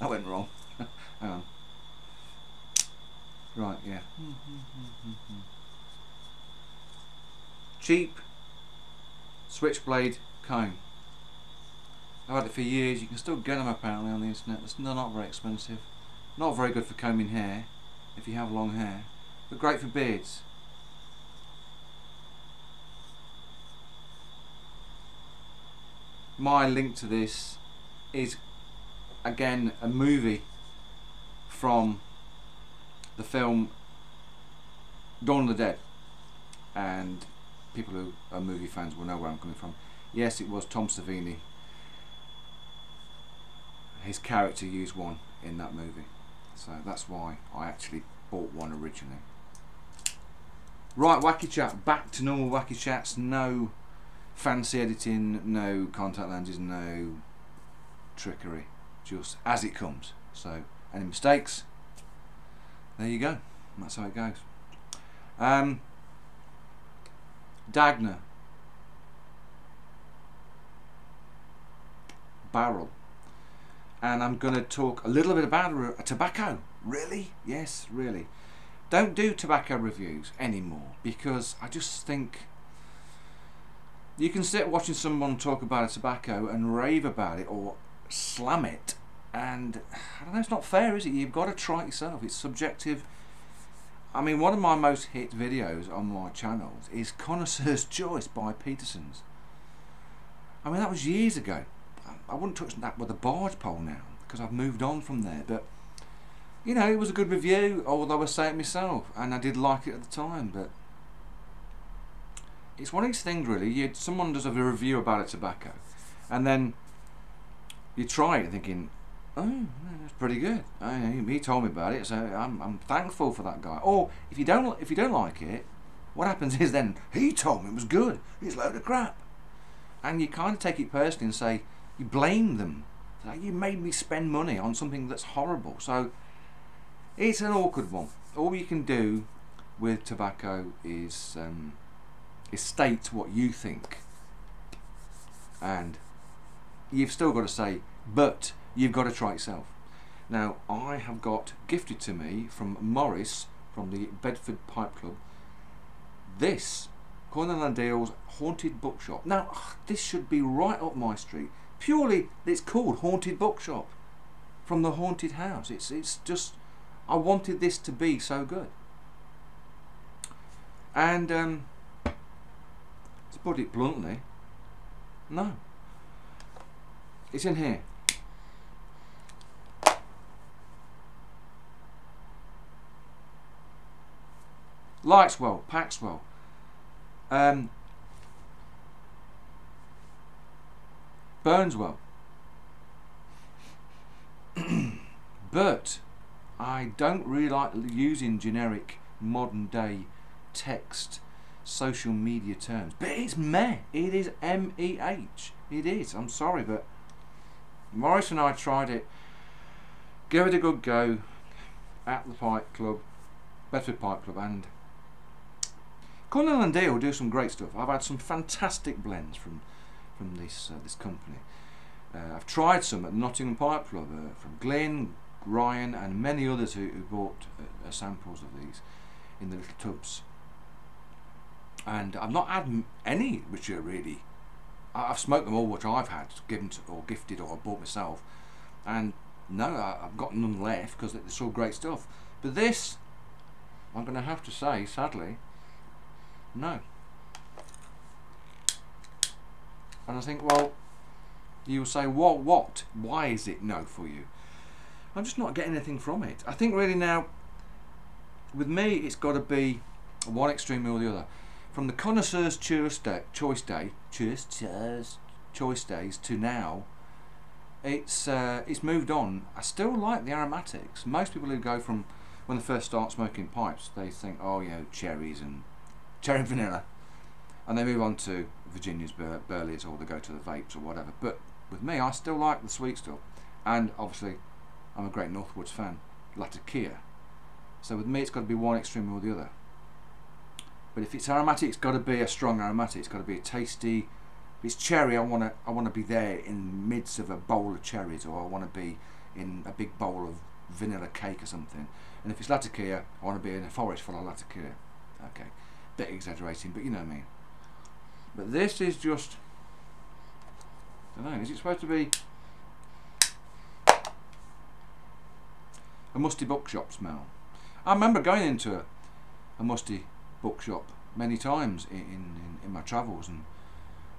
That went wrong. Hang on. Right, yeah. Cheap switchblade comb. I've had it for years. You can still get them apparently on the internet. They're not very expensive. Not very good for combing hair if you have long hair, but great for beards. My link to this is again a movie from the film Dawn of the Dead, and people who are movie fans will know where I'm coming from. Yes, it was Tom Savini. His character used one in that movie, so that's why I actually bought one originally. Right, wacky chat, back to normal wacky chats. No fancy editing, no contact lenses, no trickery, just as it comes. So any mistakes, there you go, that's how it goes. Dagner barrel, and I'm going to talk a little bit about tobacco. Really? Yes, really. Don't do tobacco reviews anymore, because I just think you can sit watching someone talk about a tobacco and rave about it or slam it, and I don't know, it's not fair, is it? You've got to try it yourself. It's subjective. I mean, one of my most hit videos on my channels is Connoisseur's Choice by Peterson's. I mean, that was years ago. I wouldn't touch that with a barge pole now, because I've moved on from there, but you know, it was a good review, although I say it myself, and I did like it at the time. But it's one of these things, really. Someone does a review about a tobacco, and then you try it thinking, oh, that's pretty good. He told me about it, so I'm thankful for that guy. Or if you don't like it, what happens is then he told me it was good. It's a load of crap, and you kind of take it personally and say, you blame them. Like, you made me spend money on something that's horrible. So it's an awkward one. All you can do with tobacco is state what you think, and you've still got to say, but you've got to try it yourself. Now, I have got gifted to me from Maurice from the Bedford Pipe Club this Cornell & Deal's Haunted Bookshop. Now, this should be right up my street. Purely, it's called Haunted Bookshop, from the haunted house. It's just, I wanted this to be so good. And to put it bluntly, no, it's in here. Lights well, packs well. Burns well. But I don't really like using generic modern day text social media terms. But it's meh. It is M-E-H. It is. I'm sorry, but Maurice and I tried it. Gave it a good go at the Pipe Club, Bedford Pipe Club, and Cornell & Deal do some great stuff. I've had some fantastic blends from this company. I've tried some at the Nottingham Pipe Club from Glyn, Ryan, and many others who bought samples of these in the little tubs. And I've not had any which are really. I've smoked them all which I've had given to, or gifted, or bought myself, and no, I've got none left because it's all great stuff. But this, I'm going to have to say, sadly, no. And I think, well, you'll say, what? Why is it no for you? I'm just not getting anything from it. I think really now, with me, it's got to be one extreme or the other. From the Connoisseur's Choice days to now, it's moved on. I still like the aromatics. Most people who go from when they first start smoking pipes, they think, oh, you know, cherries and cherry and vanilla, and they move on to Virginia's, Burleys, or they go to the vapes or whatever. But with me, I still like the sweet stuff, and obviously I'm a great Northwoods fan, Latakia. So with me, it's got to be one extreme or the other. But if it's aromatic, it's got to be a strong aromatic. It's got to be a tasty. If it's cherry, I want to be there in the midst of a bowl of cherries, or I want to be in a big bowl of vanilla cake or something. And if it's latakia, I want to be in a forest full of latakia. Okay, bit exaggerating, but you know what I mean. But this is just, I don't know, is it supposed to be a musty bookshop smell? I remember going into a musty bookshop many times in my travels, and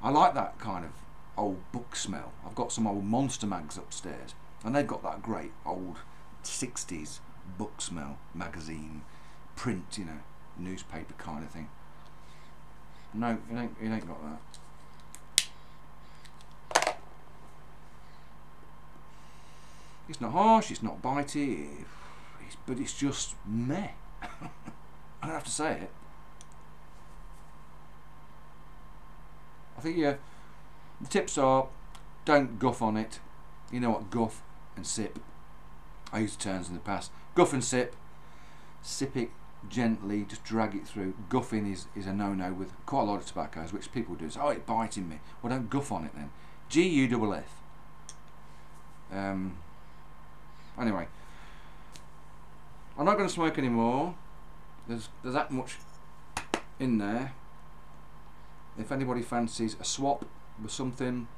I like that kind of old book smell. I've got some old monster mags upstairs, and they've got that great old 60s book smell, magazine, print, you know, newspaper kind of thing. No, it ain't got that. It's not harsh, it's not bitey, but it's just meh. I don't have to say it. I think the tips are, don't guff on it. You know what, guff and sip. I used terms in the past. Guff and sip. Sip it gently, just drag it through. Guffing is a no-no with quite a lot of tobaccos, which people do. So, oh, it's biting me. Well, don't guff on it then. G-U-F-F. Anyway, I'm not going to smoke anymore. There's that much in there. If anybody fancies a swap with something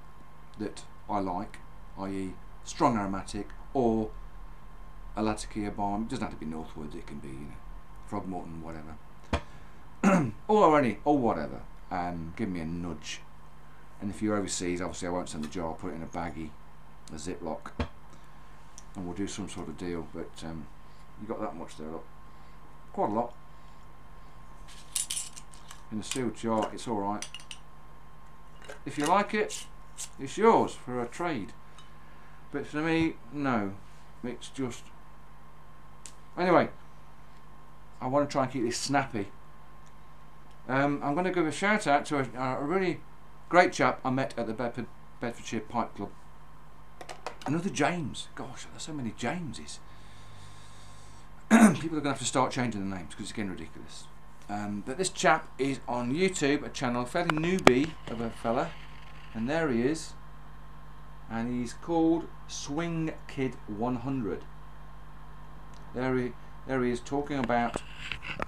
that I like, i.e. strong aromatic, or a latakia bomb, it doesn't have to be Northwoods, it can be, you know, Frogmorton, whatever, or whatever, give me a nudge. And if you're overseas, obviously I won't send the jar, I'll put it in a baggie, a Ziploc, and we'll do some sort of deal. But you got that much there, look, quite a lot. In a sealed jar, it's alright. If you like it, it's yours for a trade. But for me, no. It's just... Anyway, I want to try and keep this snappy. I'm going to give a shout out to a really great chap I met at the Bedfordshire Pipe Club. Another James. Gosh, there's so many Jameses. People are going to have to start changing the names because it's getting ridiculous. But this chap is on YouTube, a channel, fairly newbie of a fella, and there he is, and he's called Swingkid100. There he is talking about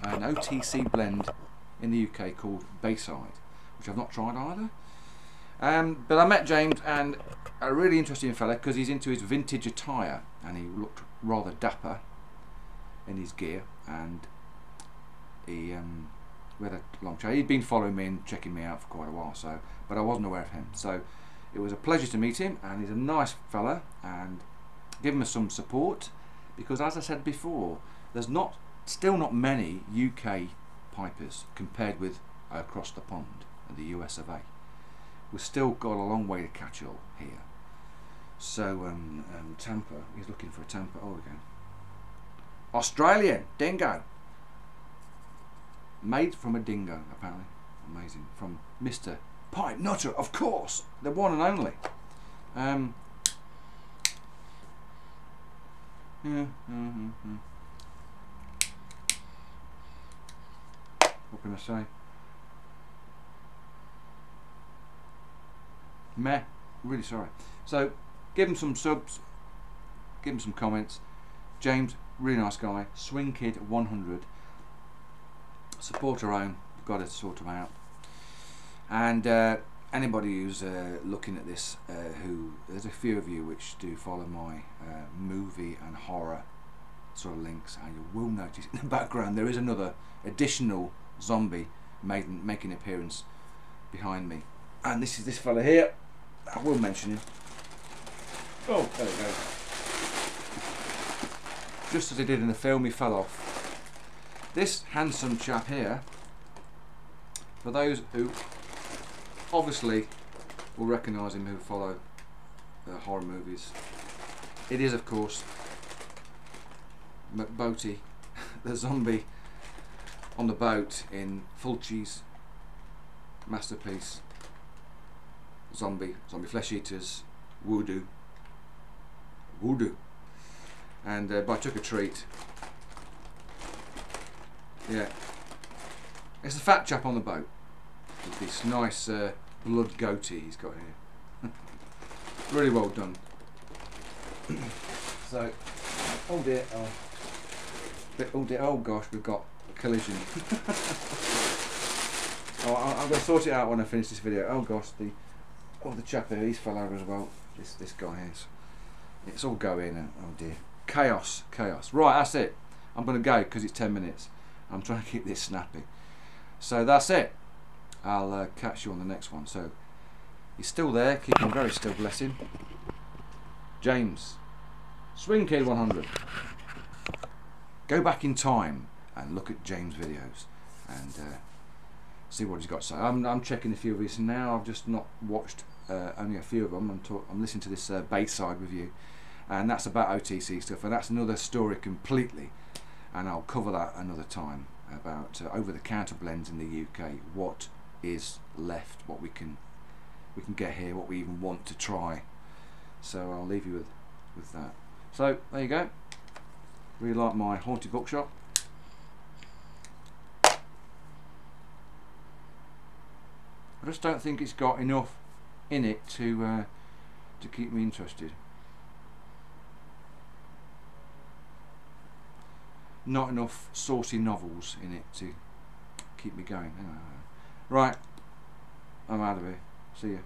an OTC blend in the UK called Bayside, which I've not tried either. But I met James, and a really interesting fella because he's into his vintage attire, and he looked rather dapper in his gear, and we had a long chat. He'd been following me and checking me out for quite a while, so, but I wasn't aware of him. So it was a pleasure to meet him, and he's a nice fella, and give him some support, because as I said before, there's still not many UK pipers compared with across the pond in the US of A. We've still got a long way to catch up here. So Tampa, he's looking for a Tampa. Oh, again. Australian dingo. Made from a dingo, apparently. Amazing. From Mr. Pipe Nutter, of course, the one and only. What can I say? Meh. Really sorry. So, give him some subs, give him some comments. James, really nice guy. Swingkid100. Support our own. We've got to sort them out. And anybody who's looking at this, there's a few of you which do follow my movie and horror sort of links, and you will notice in the background there is another additional zombie making an appearance behind me, and this is this fella here. I will mention him. Oh, there we go. Just as he did in the film, he fell off. This handsome chap here, for those who obviously will recognise him who follow horror movies, it is of course McBoaty, the zombie on the boat in Fulci's masterpiece Zombie Flesh Eaters, Voodoo. And but I took a treat. Yeah, it's the fat chap on the boat with this nice blood goatee he's got here. Really well done. So, oh dear, oh dear, oh gosh, we've got a collision. Oh, I'm going to sort it out when I finish this video. Oh gosh, the chap here, he's fell over as well. This guy here, it's all going. Oh dear, chaos. Right, that's it. I'm going to go because it's 10 minutes. I'm trying to keep this snappy. So that's it. I'll catch you on the next one. So he's still there, keeping very still, bless him. James, Swingkid100. Go back in time and look at James' videos and see what he's got to say. I'm checking a few of his now. I've just not watched only a few of them. I'm listening to this Bayside review, and that's about OTC stuff, and that's another story completely, and I'll cover that another time about over-the-counter blends in the UK. What is left, what we can get here, what we even want to try. So I'll leave you with that. So there you go. Really like my haunted bookshop. I just don't think it's got enough in it to keep me interested. Not enough saucy novels in it to keep me going. Right, I'm out of here. See ya.